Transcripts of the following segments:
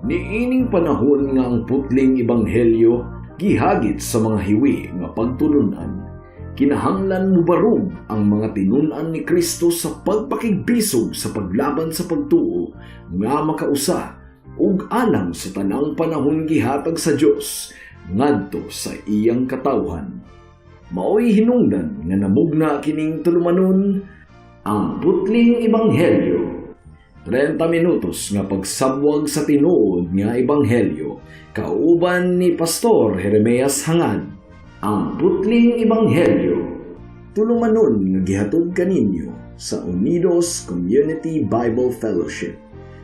Niining panahon nga ang putling ebanghelyo gihagit sa mga hiwi nga pagtulunan. Kinahanglan mo barog ang mga tinunan ni Kristo sa pagpakigbisog sa paglaban sa pagtuo nga makausa ug alang sa tanang panahon gihatag sa Dios ngadto sa iyang katawhan. Maoy hinungdan nga namugna kining tulumanon ang putling ebanghelyo. 30 minutos nga pagsabwag sa tinuod nga ebanghelyo kauban ni Pastor Jeremias Hangad. Ang putling ebanghelyo tulumanon nga gihatod kaninyo sa Unidos Community Bible Fellowship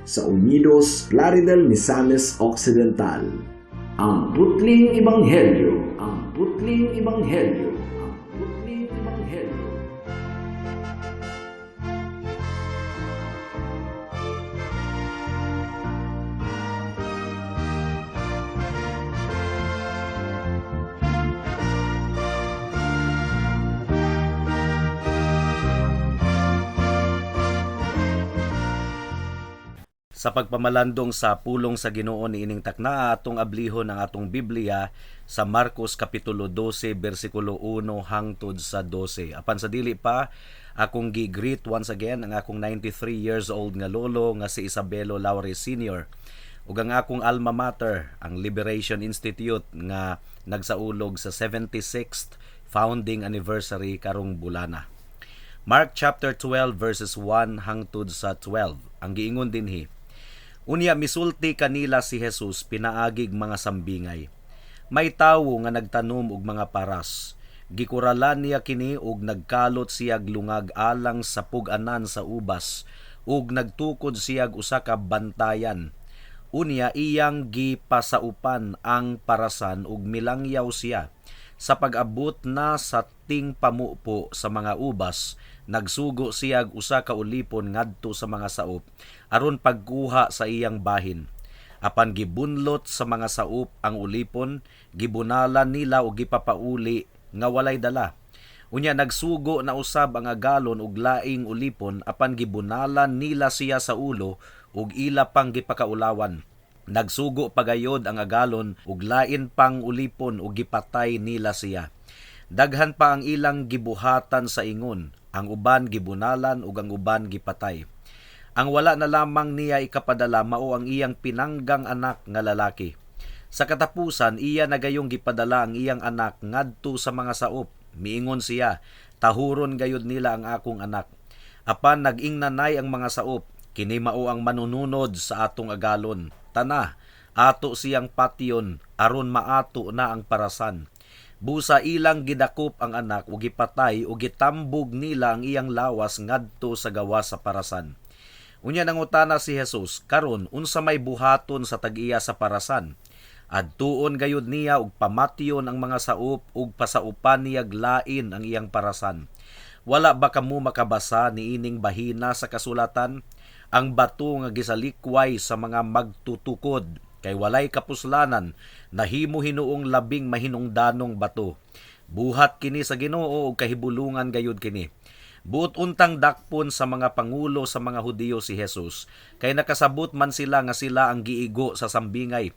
sa Unidos Plaridel, Misamis Occidental. Ang putling ebanghelyo, ang putling ebanghelyo, ang putling ebanghelyo. Sa pagpamalandong sa pulong sa Ginoo niining takna atong ablihon ang atong Biblia sa Marcos kapitulo 12 bersikulo 1 hangtod sa 12. Apan sa dili pa akong gi-greet once again ang akong 93 years old nga lolo nga si Isabelo Laure Sr. ug ang akong alma mater ang Liberation Institute nga nagsaulog sa 76th founding anniversary karong bulana. Mark chapter 12 verses 1 hangtod sa 12. Ang giingon dinhi: Unya misulti kanila si Jesus pinaagig mga sambingay. May tawo nga nagtanom og mga paras. Gikuralan niya kini ug nagkalot siyag lungag alang sa pug-anan sa ubas ug nagtukod siyag usa ka bantayan. Unya iyang gipasaupan ang parasan ug milangyaw siya. Sa pag-abot na sa ting pamupo sa mga ubas, nagsugo siyag usa ka ulipon ngadto sa mga saop aron pagkuha sa iyang bahin. Apan gibunlot sa mga saop ang ulipon, gibunalan nila o gipapauli nga walay dala. Unya nagsugo na usab ang agalon og laing ulipon, apan gibunalan nila siya sa ulo ug ila pang gipakaulawan. Nagsugo pagayod ang agalon ug lain pang ulipon ug gipatay nila siya. Daghan pa ang ilang gibuhatan sa ingon, ang uban gibunalan ug ang uban gipatay. Ang wala na lamang niya ikapadala mao ang iyang pinanggang anak nga lalaki. Sa katapusan iya nagayong gipadala ang iyang anak ngadto sa mga saop. Miingon siya, tahuron gayud nila ang akong anak. Apan nag-ingnanay ang mga saop, kini mao ang manununod sa atong agalon. Tana, ato siyang patyon aron maato na ang parasan. Busa ilang gidakop ang anak ug gipatay ug gitambog nila ang iyang lawas ngadto sa gawas sa parasan. Unya nangutana si Jesus, karon unsa may buhaton sa tag-iya sa parasan? Adtuon gayud niya ug pamatyon ang mga saop ug pasaupan niya glain ang iyang parasan. Wala ba kamo makabasa niining bahina sa kasulatan? Ang bato nga gisalikway sa mga magtutukod kay walay kapuslanan, nahimo hinuong labing mahinungdanong bato. Buhat kini sa Ginoo ug kahibulungan gayud kini. Buot untang dakpon sa mga pangulo sa mga Hudiyo si Jesus, kay nakasabot man sila nga sila ang giigo sa sambingay.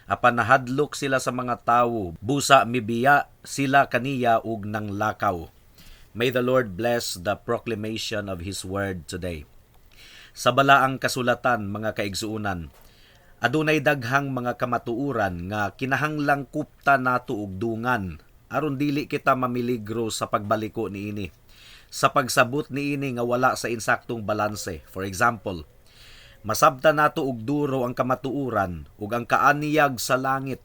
Apan nahadlok sila sa mga tawo, busa mibiya sila kaniya ug nanglakaw. May the Lord bless the proclamation of His word today. Sa balaang kasulatan, mga kaigsuunan, adunay daghang mga kamatuuran nga kinahanglang kupta nato og dungan aron dili kita mamiligro sa pagbaliko niini. Sa pagsabot niini nga wala sa insaktong balanse. For example, masabtan nato og duro ang kamatuuran ug ang kaaniyag sa langit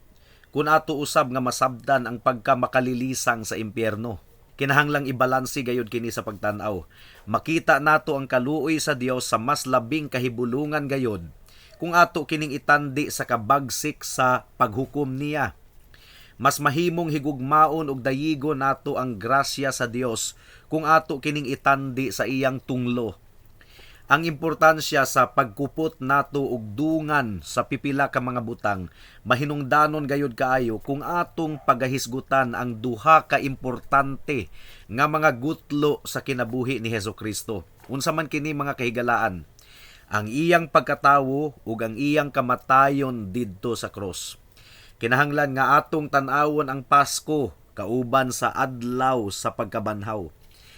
kun ato usab nga masabtan ang pagkamakalilisang sa impyerno. Kinahanglang ibalanse gayud kini sa pagtan-aw. Makita nato ang kaluoy sa Dios sa mas labing kahibulungan gayud kung ato kining itandi sa kabagsik sa paghukom niya. Mas mahimong higugmaon og dayigo nato ang grasya sa Dios kung ato kining itandi sa iyang tunglo. Ang importansya sa pagkupot nato og dungan sa pipila ka mga butang mahinungdanon gayud kaayo kung atong pagahisgutan ang duha ka importante nga mga gutlo sa kinabuhi ni Hesukristo. Unsa man kini mga kahigalaan? ang iyang pagkatawo ug ang iyang kamatayon didto sa cross. Kinahanglan nga atong tan-awon ang Pasko kauban sa adlaw sa pagkabanhaw.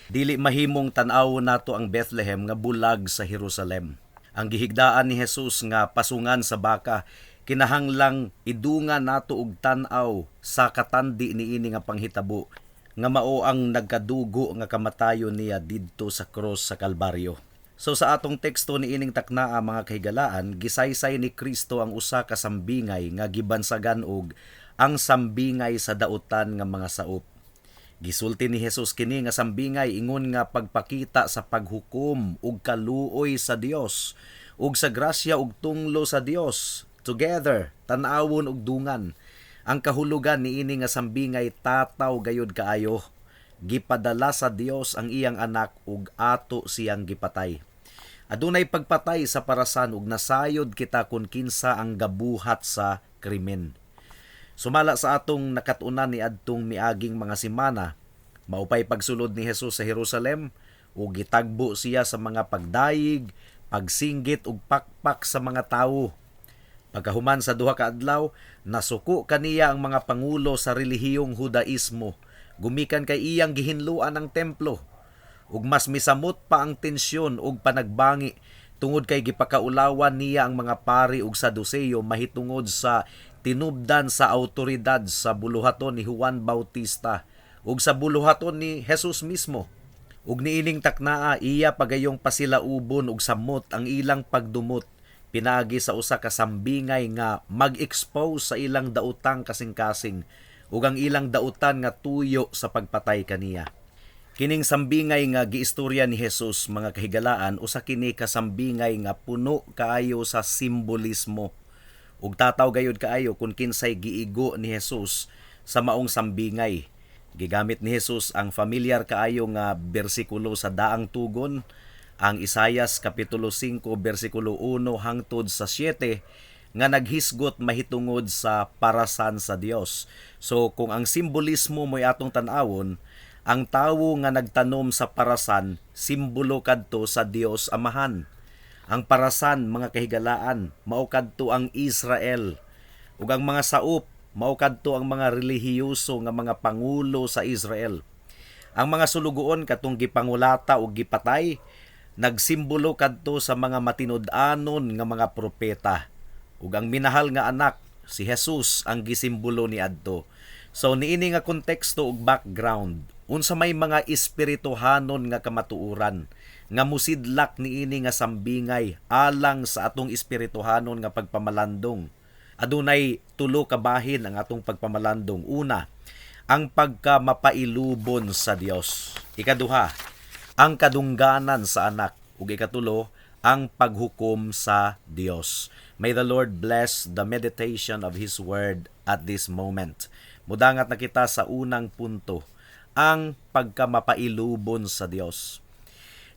Dili mahimong tan-awon nato ang Bethlehem nga bulag sa Jerusalem. Ang gihigdaan ni Jesus nga pasungan sa baka, kinahanglang idungan nato og tan-aw sa katandi niini nga panghitabo nga mao ang nagkadugo nga kamatayon niya didto sa cross sa Kalbaryo. So sa atong teksto niining taknaa mga kahigalaan, gisaysay ni Kristo ang usa ka sambingay nga gibansagan og ang sambingay sa dautan nga mga saop. Gisulti ni Jesus kini nga sambingay ingon nga pagpakita sa paghukom ug kaluoy sa Dios ug sa grasya ug tunglo sa Dios. Together, tan-awon ug dungan. Ang kahulugan niini nga sambingay tataw gayud kaayo. Gipadala sa Dios ang iyang anak ug ato siyang gipatay. Adunay pagpatay sa parasan ug nasayod kita kun kinsa ang gabuhat sa krimen. Sumala sa atong nakatunan ni adtong miaging mga semana, maupay pagsulod ni Jesus sa Jerusalem ug gitagbo siya sa mga pagdayig, pagsinggit ug pakpak sa mga tawo. Pagkahuman sa duha ka adlaw, nasuko kaniya ang mga pangulo sa relihiyong Judaismo, gumikan kay iyang gihinluan ang templo, ug mas misamot pa ang tensyon ug panagbangi tungod kay gipakaulawan niya ang mga pari ug Saduseyo mahitungod sa tinubdan sa awtoridad sa buluhaton ni Juan Bautista ug sa buluhaton ni Jesus mismo. Ug niining taknaa iya pagayong pasilaubon ug samot ang ilang pagdumot pinaagi sa usa ka sambingay nga mag-expose sa ilang daotang kasing-kasing ug ang ilang dautan nga tuyo sa pagpatay kaniya. Kining sambingay nga giistorya ni Jesus mga kahigalaan usa kini ka sambingay nga puno kaayo sa simbolismo ug tataw gayud kaayo kung kinsay giigo ni Jesus sa maong sambingay. Gigamit ni Jesus ang familiar kaayo nga bersikulo sa daang tugon, ang Isaias kapitulo 5 bersikulo 1 hangtod sa 7 nga naghisgot mahitungod sa parasan sa Dios. So kung ang simbolismo mo'y atong tan-awon, ang tawo nga nagtanom sa parasan simbolo kadto sa Dios Amahan. Ang parasan mga kahigalaan mao kadto ang Israel ug ang mga saop mao kadto ang mga relihiyoso nga mga pangulo sa Israel. Ang mga sulugoon katong gipangulata ug gipatay nagsimbolo kadto sa mga matinud-anon nga mga propeta. Ug ang minahal nga anak si Jesus ang gisimbolo ni adto. So niini nga konteksto ug background, unsa may mga espirituhanon nga kamatuoran nga musidlak niini nga sambingay alang sa atong espirituhanon nga pagpamalandong. Adunay tulo ka bahin ang atong pagpamalandong. Una, ang pagkamapailubon sa Dios. Ikaduha, ang kadungganan sa anak. Ug ikatulo, ang paghukom sa Dios. May the Lord bless the meditation of His Word at this moment. Mudangat na kita sa unang punto, ang pagkamapailubon sa Dios.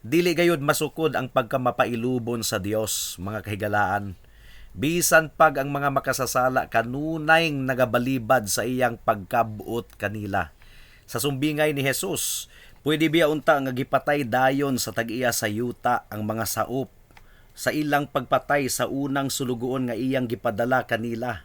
Dili gayud masukod ang pagkamapailubon sa Dios, mga kahigalaan. Bisan pag ang mga makasasala kanunay nagabalibad sa iyang pagkabuot kanila. Sa sumbingay ni Jesus, pwede biya unta nga gipatay dayon sa tag-iya sa yuta ang mga saop sa ilang pagpatay sa unang sulugoon nga iyang gipadala kanila.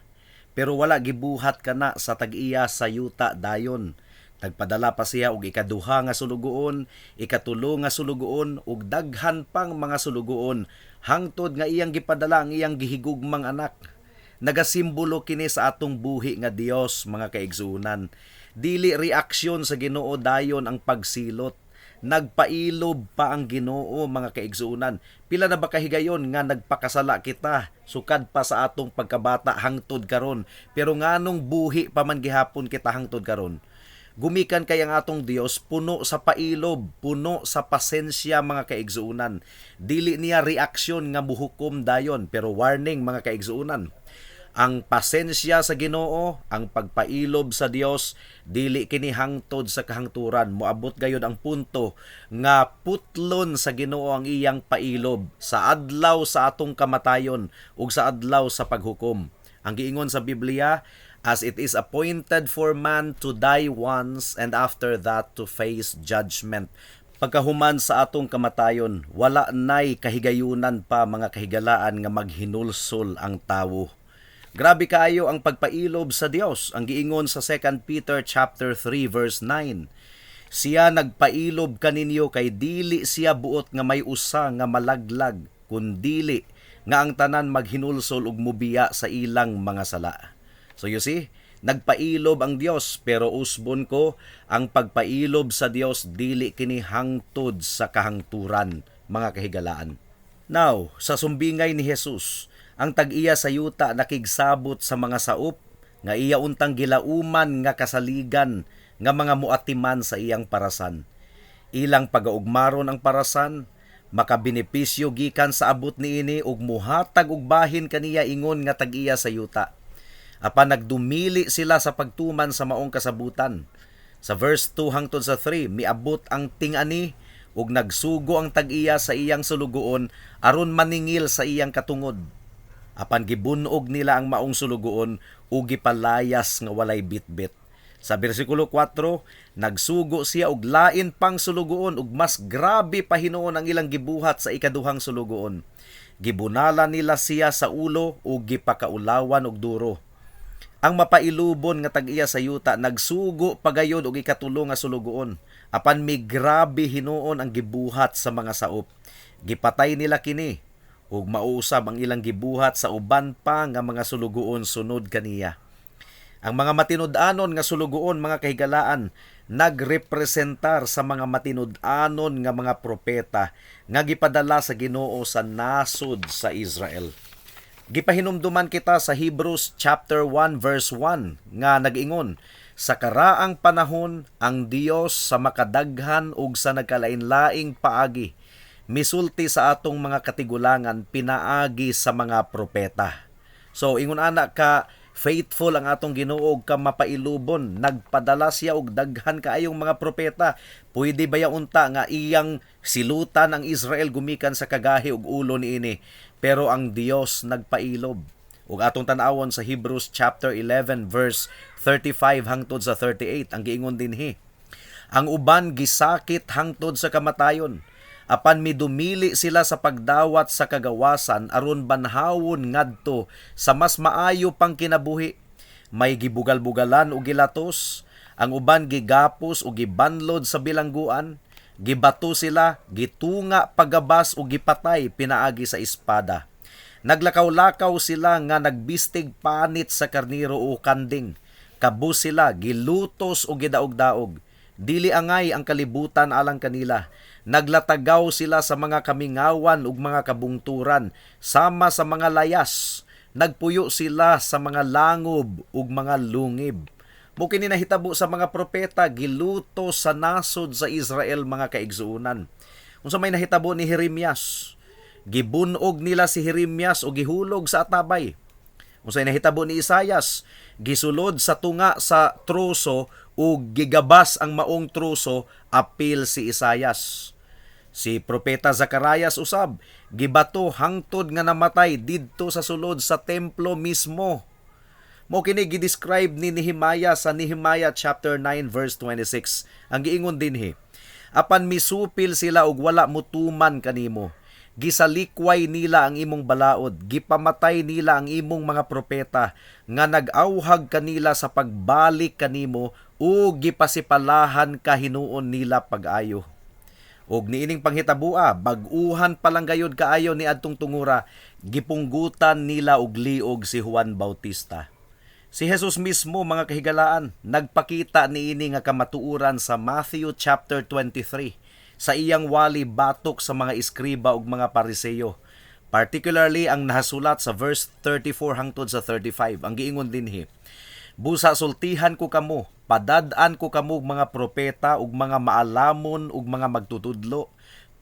Pero wala gibuhat kana sa tag-iya sa yuta dayon. Nagpadala pa siya og ikaduha nga sulugoon, ikatulo nga sulugoon ug daghan pang mga sulugoon hangtod nga iyang gipadala ang iyang gihigugmang anak. Nagasimbolo kini sa atong buhi nga Dios mga kaigsuonan. Dili reaksyon sa Ginoo dayon ang pagsilot. Nagpailob pa ang Ginoo mga kaigsuonan. Pila na ba kahigayon nga nagpakasala kita sukad pa sa atong pagkabata hangtod karon, pero nganong buhi pa man gihapon kita hangtod karon. Gumikan kay ang atong Dios puno sa pailob, puno sa pasensya mga kaigsuonan. Dili niya reaksyon nga muhukom dayon, pero warning mga kaigsuonan. Ang pasensya sa Ginoo, ang pagpailob sa Dios, dili kini hangtod sa kahangturan. Moabot gayud ang punto nga putlon sa Ginoo ang iyang pailob sa adlaw sa atong kamatayon ug sa adlaw sa paghukom. Ang giingon sa Biblia, as it is appointed for man to die once and after that to face judgment. Pagkahuman sa atong kamatayon, wala nay kahigayunan pa mga kahigalaan nga maghinulsol ang tawo. Grabe kaayo ang pagpailob sa Dios. Ang giingon sa 2 Peter chapter 3 verse 9. Siya nagpailob kaninyo kay dili siya buot nga may usa nga malaglag, kundili nga ang tanan maghinulsol ug mubiya sa ilang mga sala. So you see, nagpailob ang Dios, pero usbon ko, ang pagpailob sa Dios dili kini hangtod sa kahangturan, mga kahigalaan. Now, sa sumbingay ni Jesus, ang tag-iya sa yuta nakigsabot sa mga saop nga iya untang gilauman nga kasaligan nga mga muatiman sa iyang parasan. Ilang pagaugmaron ang parasan, makabenepisyo gikan sa abot niini ug muhatag og bahin kaniya ingon nga tag-iya sa yuta. Apan nagdumili sila sa pagtuman sa maong kasabutan. Sa verse 2 hangtod sa 3, miabot ang ting-ani ug nagsugo ang tag-iya sa iyang sulugoon aron maningil sa iyang katungod. Apan gibunog nila ang maong sulugoon ug gipalayas nga walay bitbit. Sa bersikulo 4, nagsugo siya og lain pang sulugoon ug mas grabe pa hinuon ang ilang gibuhat sa ikaduhang sulugoon. Gibunala nila siya sa ulo ug gipakaulawan og duro. Ang mapailubon nga tag-iya sa yuta nagsugo pagayod og ikatulo nga sulugoon. Apan mi grabe hinuon ang gibuhat sa mga saop. Gipatay nila kini ug mauusab ang ilang gibuhat sa uban pa nga mga sulugoon sunod kaniya. Ang mga matinud-anon nga sulugoon, mga kahigalaan, nagrepresentar sa mga matinud-anon nga mga propeta nga gipadala sa Ginoo sa nasod sa Israel. Gipahinumduman kita sa Hebrews chapter 1 verse 1 nga nag-ingon, sa karaang panahon ang Dios sa makadaghan ug sa nagkalain-laing paagi misulti sa atong mga katigulangan pinaagi sa mga propeta. So ingon ana ka faithful ang atong Ginoo ka mapailubon, nagpadala siya og daghan kaayong mga propeta. Pwede ba ya unta nga iyang silutan ang Israel gumikan sa kagahi ug ulo niini? Pero ang Dios nagpailob. Ug atong tan-awon sa Hebrews chapter 11 verse 35 hangtod sa 38 ang giingon dinhi. Ang uban gisakit hangtod sa kamatayon, apan midumili sila sa pagdawat sa kagawasan aron banhawon ngadto sa mas maayo pang kinabuhi. May gibugal-bugalan o gilatos, ang uban gigapos o gibanlod sa bilangguan, gibato sila, gitunga pagabas o gipatay pinaagi sa espada. Naglakaw-lakaw sila nga nagbistig panit sa karniro o kanding. Kabus sila, gilutos o gidaog-daog. Dili angay ang kalibutan alang kanila. Naglatagaw sila sa mga kamingawan ug mga kabungturan, sama sa mga layas. Nagpuyo sila sa mga langob ug mga lungib. Mo kini nahitabo sa mga propeta, gilutos sa nasod sa Israel, mga kaigsuunan. Unsa may nahitabo ni Jeremias, gibunog nila si Jeremias o gihulog sa atabay. Unsay nahitabo ni Isaias, gisulod sa tunga sa troso o gigabas ang maong troso, apil si Isaias. Si propeta Zacarias usab, gibato hangtod nga namatay didto sa sulod sa templo mismo. Mo kini gidescribe ni Nehemiah sa Nehemiah chapter 9 verse 26. Ang giingon dinhi, apan misupil sila og wala mutuman kanimo. Gisalikway nila ang imong balaod, gipamatay nila ang imong mga propeta nga nag-awhag kanila sa pagbalik kanimo ug gipasipalahan kahinuon nila pag-ayo. Og niining panghitabua, bag-uhan palang gayud kaayo ni adtong tungura, gipunggutan nila og liog si Juan Bautista. Si Jesus mismo, mga kahigalaan, nagpakita niini nga kamatuoran sa Matthew chapter 23 sa iyang wali batok sa mga iskriba ug mga pariseyo. Particularly ang nahasulat sa verse 34 hangtod sa 35. Ang giingon dinhi, busa sultihan ko kamo, padad-an ko kamo mga propeta ug mga maalamon ug mga magtutudlo.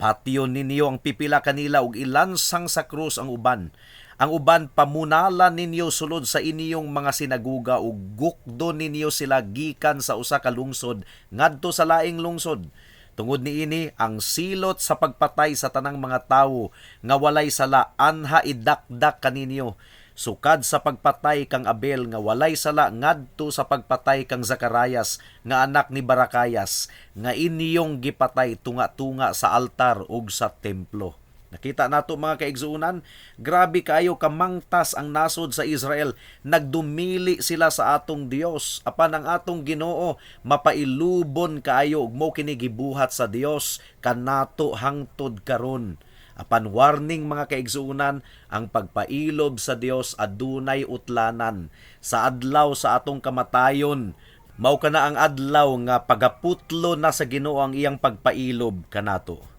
Patyon ninyo ang pipila kanila ug ilansang sa krus ang uban. Ang uban pamunala ninyo sulod sa inyong mga sinaguga ug gukdo ninyo sila gikan sa usa ka lungsod ngadto sa laing lungsod. Tungod niini ang silot sa pagpatay sa tanang mga tawo nga walay sala anha idakdak kaninyo. sukad sa pagpatay kang Abel nga walay sala ngadto sa pagpatay kang Zacarias nga anak ni Barakayas nga inyong gipatay tunga-tunga sa altar ug sa templo. Nakita nato mga kaigsuunan, grabe kayo kamangtas ang nasod sa Israel. Nagdumili sila sa atong Dios. Apan ang atong Ginoo mapailubon kaayo ug mo kini gibuhat sa Dios kanato hangtod karon. Apan warning mga kaigsuunan, ang pagpailob sa Dios adunay utlanan. Sa adlaw sa atong kamatayon, mao kana ang adlaw nga pagaputlo na sa Ginoo ang iyang pagpailob kanato.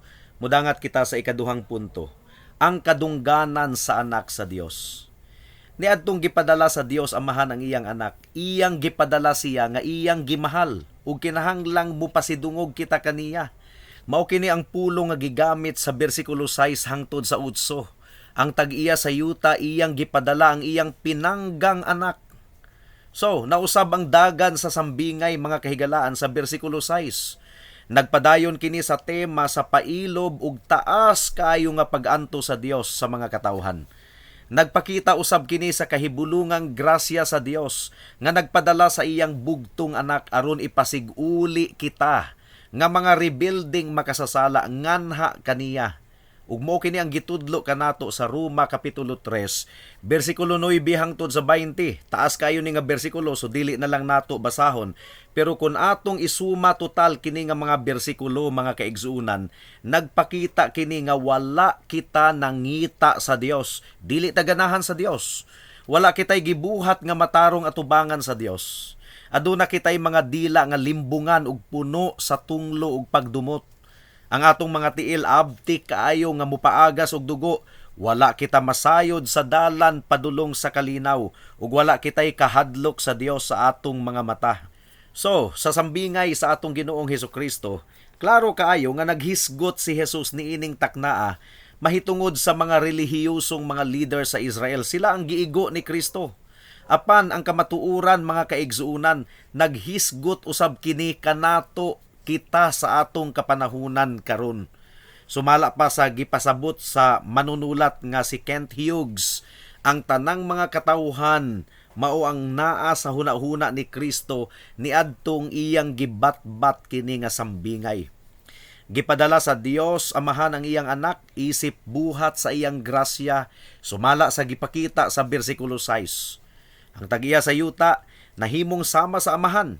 Mudangat kita sa ikaduhang punto, ang kadungganan sa anak sa Dios. Niadtong gipadala sa Dios Amahan ang iyang anak, iyang gipadala siya nga iyang gimahal ug kinahanglang mupasidungog kita kaniya. Mao kini ang pulong nga gigamit sa bersikulo 6 hangtod sa 8. Ang tag-iya sa yuta iyang gipadala ang iyang pinanggang anak. So, nausab ang dagan sa sambingay mga kahigalaan sa bersikulo 6. Nagpadayon kini sa tema sa pailob ug taas kaayo nga pag-anto sa Dios sa mga katawhan. Nagpakita usab kini sa kahibulungang grasya sa Dios nga nagpadala sa iyang bugtong anak aron ipasiguli kita nga mga rebuilding makasasala nganha kaniya. Ug mo kini ang gitudlo kanato sa Roma kapitulo 3 bersikulo 9 hangtod sa 20. Taas kayo ni nga bersikulo so dili na lang nato basahon. Pero kung atong isuma total kini nga mga bersikulo mga kaigsuunan, nagpakita kini nga wala kita nangita sa Dios, dili ta ganahan sa Dios. Wala kitay gibuhat nga matarong atubangan sa Dios. Aduna kitay mga dila nga limbungan ug puno sa tunglo ug pagdumot. Ang atong mga tiil abtik kaayo nga mupaagas og dugo. Wala kita masayod sa dalan padulong sa kalinaw ug wala kitay kahadlok sa Dios sa atong mga mata. So, sa sambingay sa atong Ginoong Hesukristo, klaro kaayo nga naghisgot si Jesus niining taknaa mahitungod sa mga relihiyosong mga leader sa Israel. Sila ang giigo ni Kristo. Apan ang kamatuuran mga kaigsuunan, naghisgot usab kini kanato kita sa atong kapanahunan karon. Sumala pa sa gipasabot sa manunulat nga si Kent Hughes, ang tanang mga katawhan mao ang naa sa hunahuna ni Kristo niadtong iyang gibatbat kini nga sambingay. Gipadala sa Dios Amahan ang iyang anak isip buhat sa iyang grasya, sumala sa gipakita sa bersikulo 6. Ang tag-iya sa yuta nahimong sama sa Amahan.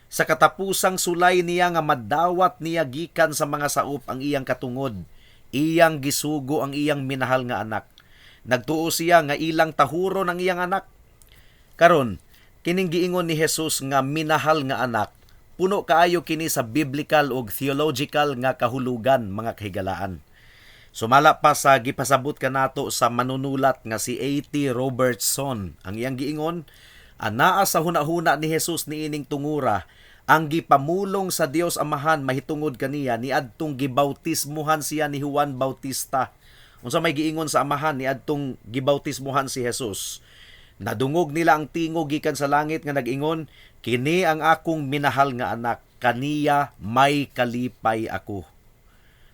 Sa katapusang sulay niya nga madawat niya gikan sa mga saop ang iyang katungod, iyang gisugo ang iyang minahal nga anak. Nagtuo siya nga ilang tahuron ang iyang anak. Karon, kining giingon ni Jesus nga minahal nga anak, puno kaayo kini sa biblical ug theological nga kahulugan mga kahigalaan. Sumala pa sa gipasabot kanato sa manunulat nga si A.T. Robertson, ang iyang giingon, anaa sa hunahuna ni Jesus niining tungura, ang gipamulong sa Dios Amahan mahitungod kaniya niadtong gibautismuhan siya ni Juan Bautista. Unsa may giingon sa Amahan niadtong gibautismuhan si Jesus? Nadungog nila ang tingog gikan sa langit nga nag-ingon, kini ang akong minahal nga anak, kaniya may kalipay ako.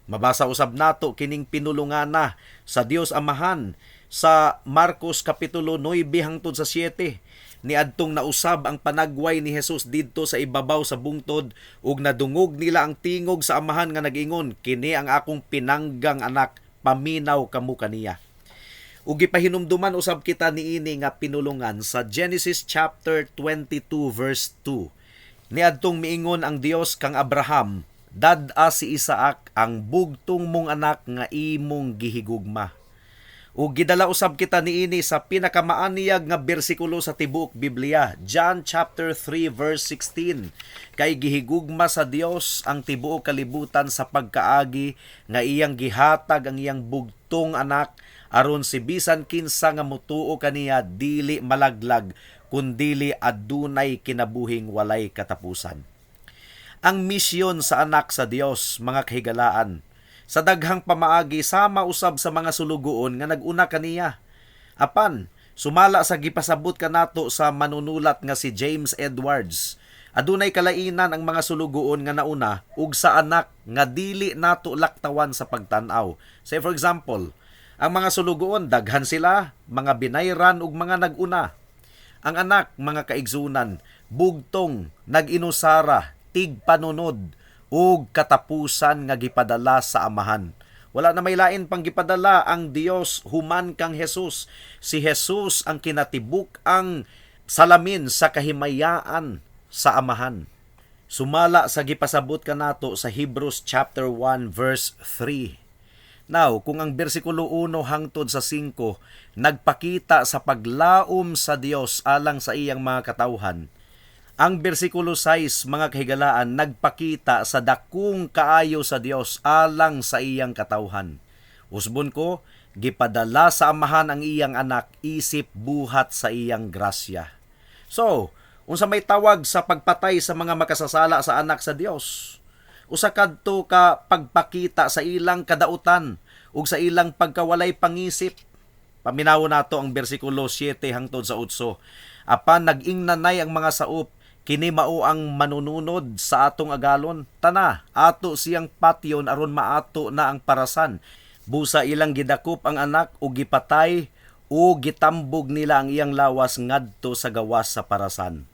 Mabasa usab nato kining pinulungana sa Dios Amahan sa Marcos kapitulo 9 hangtod sa 7. Niadtong nausab ang panagway ni Jesus didto sa ibabaw sa bungtod ug nadungog nila ang tingog sa Amahan nga nag-ingon, kini ang akong pinanggang anak, paminaw kamo kaniya. Ug gipahinumduman usab kita niini nga pinulungan sa Genesis chapter 22 verse 2. Niadtong miingon ang Dios kang Abraham, dad-a si Isaac ang bugtong mong anak nga imong gihigugma. Ug gidala usab kita niini sa pinakamaaniyag nga bersikulo sa tibuok Biblia, John chapter 3 verse 16. Kay gihigugma sa Dios ang tibuok kalibutan sa pagkaagi nga iyang gihatag ang iyang bugtong anak aron si bisan kinsa nga motuo kaniya dili malaglag kundili adunay kinabuhing walay katapusan. Ang misyon sa anak sa Dios mga kahigalaan, sa daghang pamaagi sama usab sa mga sulugoon nga nag-una kaniya. Apan, sumala sa gipasabot kanato sa manunulat nga si James Edwards, adunay kalainan ang mga sulugoon nga nauna ug sa anak nga dili nato laktawan sa pagtan-aw. Say for example, Ang mga sulugoon, daghan sila, mga binayran ug mga naguna. Ang anak, mga kaigsunan, bugtong, nag-inusara, tigpanunod, ug katapusan nga gipadala sa amahan. Wala na may lain pang gipadala ang Dios human kang Jesus. Si Jesus ang kinatibuk ang salamin sa kahimayaan sa amahan. Sumala sa gipasabot kanato sa Hebrews chapter 1 verse 3. Now, kung ang bersikulo 1 hangtod sa 5 nagpakita sa paglaom sa Dios alang sa iyang mga katawhan, ang bersikulo 6 mga kahigalaan nagpakita sa dakong kaayo sa Dios alang sa iyang katawhan. Usbon ko, gipadala sa amahan ang iyang anak isip buhat sa iyang grasya. So, unsa may tawag sa pagpatay sa mga makasasala sa anak sa Dios? Usa kadto ka pagpakita sa ilang kadautan ug sa ilang pagkawalay pangisip. Paminaw nato ang bersikulo 7 hangtod sa 8. Apan nag-ingnanay ang mga saop, kini mao ang manununod sa atong agalon. Tana, ato siyang patyon aron maato na ang parasan. Busa ilang gidakop ang anak ug gipatay o gitambog nila ang iyang lawas ngadto sa gawas sa parasan.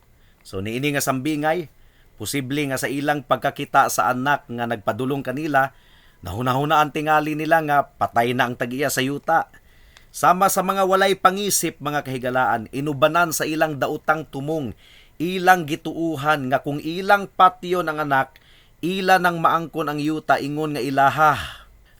So niini nga sambingay, posible nga sa ilang pagkakita sa anak nga nagpadulong kanila, nahuna-huna ang tingali nila nga patay na ang tag-iya sa yuta. Sama sa mga walay pangisip mga kahigalaan, inubanan sa ilang dautang tumong, ilang gituuhan nga kung ilang patyon ang anak, ila nang maangkon ang yuta ingon nga ilaha.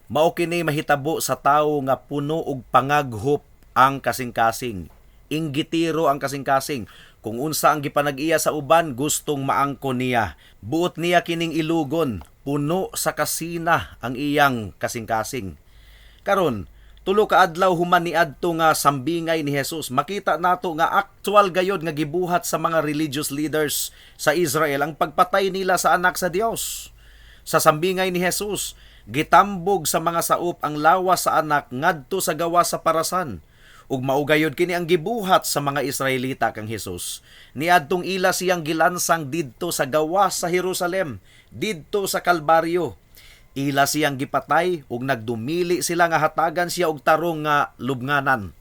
Mao kini mahitabo sa tawo nga puno og pangaghop ang kasing-kasing. Inggitiro ang kasing-kasing. Kung unsa ang gipanag-iya sa uban, gustong maangkon niya. Buot niya kining ilugon, puno sa kasina ang iyang kasing-kasing. Karon, tulo ka adlaw human niadto nga sambingay ni Jesus, makita nato nga actual gayod nga gibuhat sa mga religious leaders sa Israel ang pagpatay nila sa anak sa Dios. Sa sambingay ni Jesus, gitambog sa mga saop ang lawas sa anak ngadto sa gawas sa parasan. Ug maugayod kini ang gibuhat sa mga Israelita kang Jesus. Niadtong ila siyang gilansang didto sa gawas sa Jerusalem, didto sa Kalbaryo. Ila siyang gipatay ug nagdumili sila nga hatagan siya og tarong nga lubnganan.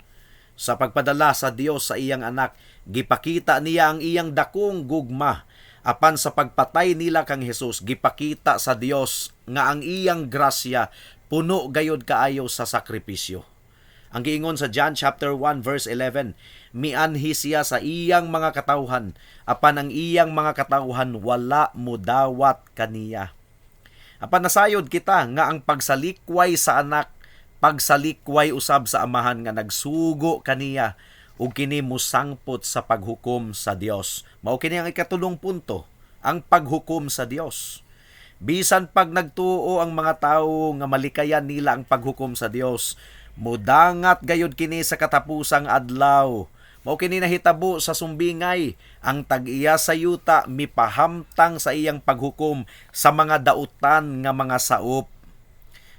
Sa pagpadala sa Dios sa iyang anak, gipakita niya ang iyang dakong gugma. Apan sa pagpatay nila kang Jesus, gipakita sa Dios nga ang iyang grasya puno gayod kaayo sa sakripisyo. Ang giingon sa John chapter 1 verse 11, mianhi siya sa iyang mga katawhan, apan ang iyang mga katawhan wala mudawat kaniya. Apan nasayod kita nga ang pagsalikway sa anak, pagsalikway usab sa amahan nga nagsugo kaniya ug kini musangpot sa paghukom sa Dios. Mao kini ang ikatulong punto, ang paghukom sa Dios. Bisan pag nagtuo ang mga tawo nga malikayan nila ang paghukom sa Dios, mudangat gayud kini sa katapusang adlaw. Mao kini nahitabo sa sumbingay, ang tag-iya sa yuta mipahamtang sa iyang paghukom sa mga dautan nga mga saop.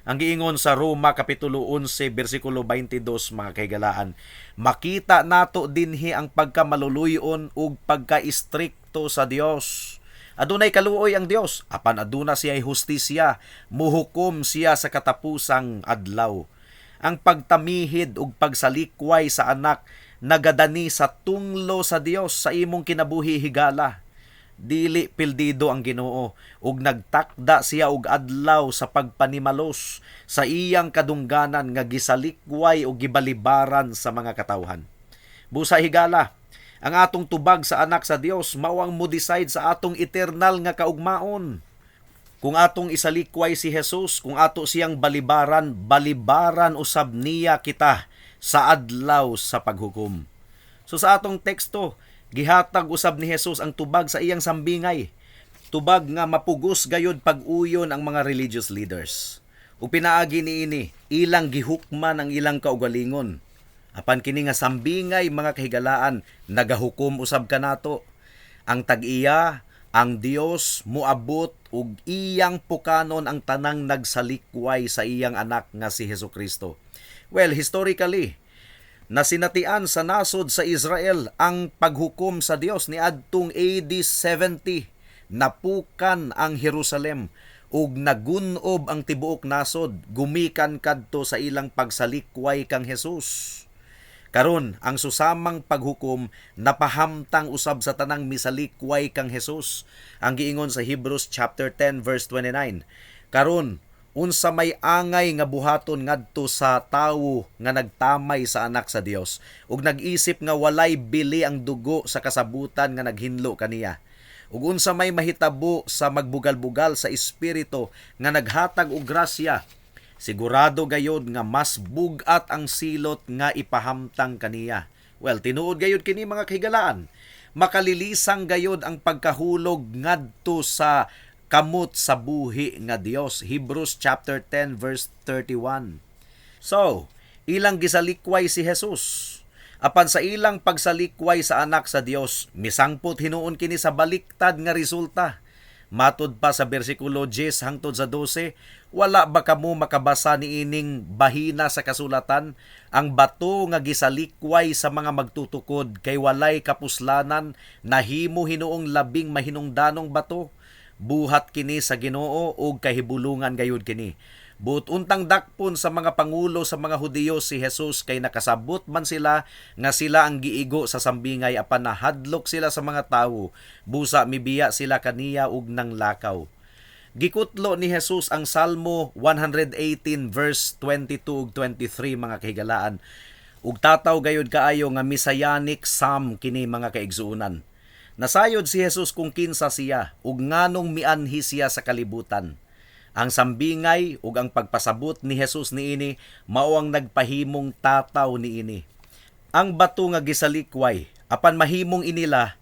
Ang giingon sa Roma kapitulo 11 bersikulo 22 mga kahigalaan, makita nato dinhi ang pagkamaluluyon ug pagka-istrikto sa Dios. Adunay kaluoy ang Dios, apan aduna siya'y hustisya, muhukom siya sa katapusang adlaw. Ang pagtamihid ug pagsalikway sa anak nagadani sa tunglo sa Dios sa imong kinabuhi higala. Dili pildido ang Ginoo ug nagtakda siya og adlaw sa pagpanimalos sa iyang kadungganan nga gisalikway ug gibalibaran sa mga katawhan. Busa higala, ang atong tubag sa anak sa Dios mao ang mo-decide sa atong eternal nga kaugmaon. Kung atong isalikway si Jesus, kung ato siyang balibaran, balibaran usab niya kita sa adlaw sa paghukom. So sa atong teksto, gihatag usab ni Jesus ang tubag sa iyang sambingay. Tubag nga mapugos gayod pag-uyon ang mga religious leaders. O pinaagi niini, ilang gihukman ang ilang kaugalingon. Apan kini nga sambingay mga kahigalaan, nagahukom usab kanato. Ang tag-iya, ang Dios muabot ug iyang pukanon ang tanang nagsalikway sa iyang anak nga si Hesukristo. Well, historically, nasinatian sa nasod sa Israel ang paghukom sa Dios ni adtong AD 70. Napukan ang Jerusalem ug nagunob ang tibuok nasod, gumikan kadto sa ilang pagsalikway kang Hesus. Karon ang susamang paghukom napahamtang usab sa tanang misalikway kang Hesus. Ang giingon sa Hebrews chapter 10 verse 29. Karon unsa may angay nga buhaton ngadto sa tawo nga nagtamay sa anak sa Dios ug nag-isip nga walay bili ang dugo sa kasabutan nga naghinlo kaniya. Ug unsa may mahitabo sa magbugal-bugal sa espiritu nga naghatag og grasya, sigurado gayod nga mas bugat ang silot nga ipahamtang kaniya. Well, tinuod gayod kini mga kahigalaan. Makalilisang gayod ang pagkahulog ngadto sa kamot sa buhi nga Dios. Hebrews chapter 10 verse 31. So, ilang gisalikway si Jesus. Apan sa ilang pagsalikway sa anak sa Dios, misangpot hinuon kini sa baliktad nga resulta. Matod pa sa bersikulo 10 hangtod sa 12, wala ba kamo makabasa niining bahina sa kasulatan? Ang bato nga gisalikway sa mga magtutukod kay walay kapuslanan, nahimo hinuong labing mahinungdanong bato. Buhat kini sa Ginoo ug kahibulungan gayud kini. But untang dakpon sa mga pangulo sa mga Hudiyo si Jesus kay nakasabot man sila nga sila ang giigo sa sambingay apan nahadlok sila sa mga tawo, busa mibiya sila kaniya ug nang lakaw. Gikutlo ni Jesus ang Salmo 118 verse 22 ug 23 mga kahigalaan. Ug tataw gayud kaayo nga messianic psalm kini mga kaigsuonan. Nasayod si Jesus kung kinsa siya ug nganong mianhi siya sa kalibutan. Ang sambingay ug ang pagpasabot ni Jesus niini mao ang nagpahimong tataw niini. Ang bato nga gisalikway apan mahimong inila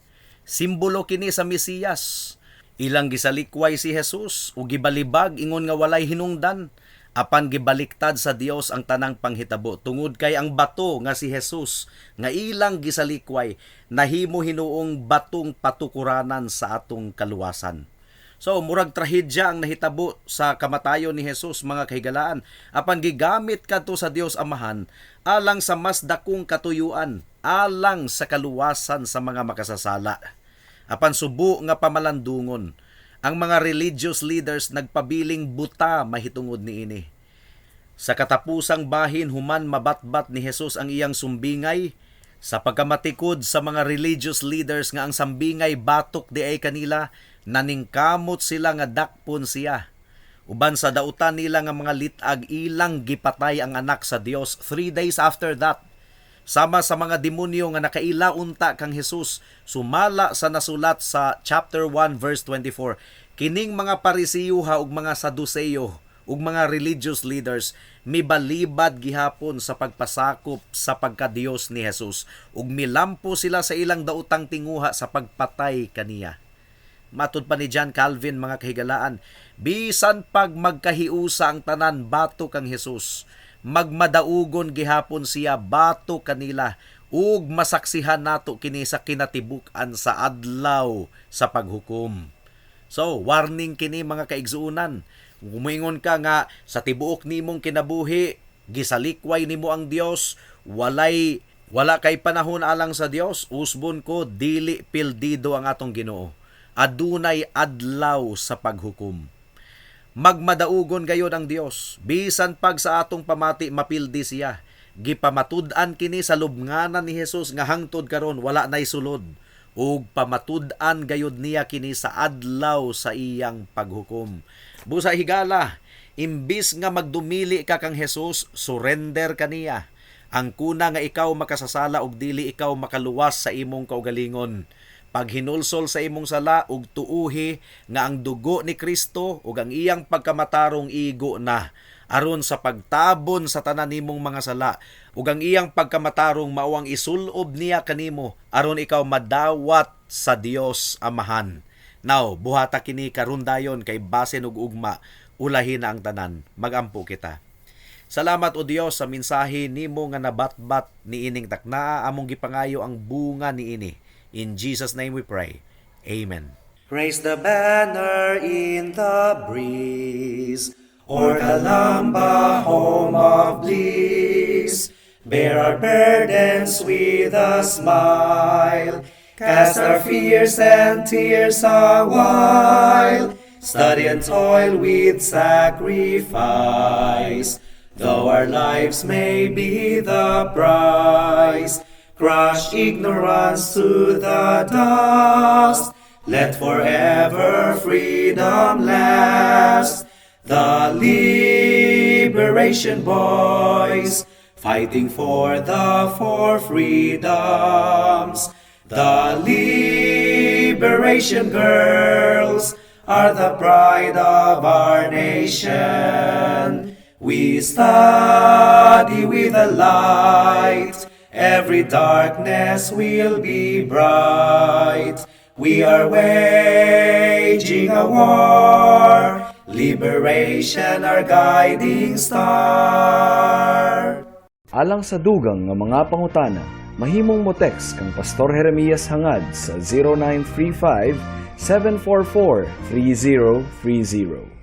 simbolo kini sa Mesiyas. Ilang gisalikway si Jesus ug gibalibag ingon nga walay hinungdan apan gibaliktad sa Dios ang tanang panghitabo tungod kay ang bato nga si Jesus nga ilang gisalikway nahimo hinuong batong patukuranan sa atong kaluwasan. So, murag trahedya ang nahitabo sa kamatayon ni Jesus mga kahigalaan. Apan gigamit kadto sa Dios Amahan alang sa mas dakong katuyuan, alang sa kaluwasan sa mga makasasala. Apan subo nga pamalandungon, ang mga religious leaders nagpabiling buta mahitungod niini. Sa katapusang bahin human mabatbat ni Jesus ang iyang sumbingay, sa pagkamatikod sa mga religious leaders nga ang sambingay batok di ay kanila, naningkamot sila nga dakpon siya. Uban sa dautan nila nga mga litag ilang gipatay ang anak sa Dios 3 days after that. Sama sa mga demonyo nga nakailaunta kang Jesus, sumala sa nasulat sa chapter 1 verse 24. Kining mga Pariseo ug mga Saduceo ug mga religious leaders mibalibad gihapon sa pagpasakop sa pagka-Dios ni Jesus ug milampo sila sa ilang daotang tinguha sa pagpatay kaniya. Matud pa ni John Calvin mga kahigalaan, bisan pag magkahiusa ang tanan bato kang Jesus, magmadaugon gihapon siya bato kanila ug masaksihan nato kini sa kinatibuk-an sa adlaw sa paghukom. So, warning kini mga kaigsuunan. Gumingon ka nga sa tibuok nimong kinabuhi, gisalikway nimo ang Dios, wala kay panahon alang sa Dios, usbon ko dili pildido ang atong Ginoo. Adunay adlaw sa paghukom. Magmadaugon gayod ang Dios, bisan pag sa atong pamati mapildi siya. Gipamatud-an kini sa lubnganan ni Jesus nga hangtod karon wala nay sulod. Ug pamatud-an gayod niya kini sa adlaw sa iyang paghukom. Busa higala, imbis nga magdumili ka kang Jesus, surrender kaniya. Ang kuna nga ikaw makasasala ug dili ikaw makaluwas sa imong kaugalingon. Paghinulsol sa imong sala ug tuuhi nga ang dugo ni Kristo ug ang iyang pagkamatarong igo na aron sa pagtabon sa tanan nimong mga sala ug ang iyang pagkamatarong mao ang isulob niya kanimo aron ikaw madawat sa Dios Amahan. Now, buhata kini karon dayon kay basin ug ugma ulahin na ang tanan. Magampo kita. Salamat o Dios sa mensahe nimo nga nabatbat niining taknaa among gipangayo ang bunga niini. In Jesus' name we pray. Amen. Raise the banner in the breeze, o'er Calamba, home of bliss. Bear our burdens with a smile, cast our fears and tears a while. study and toil with sacrifice. Though our lives may be the price, crush ignorance to the dust. Let forever freedom last. The liberation boys, fighting for the four freedoms. The liberation girls are the pride of our nation. We study with the light, every darkness will be bright. We are waging a war, liberation our guiding star. Alang sa dugang nga mga pangutana, mahimong mo text kang Pastor Jeremias hangad sa 0935 744 3030.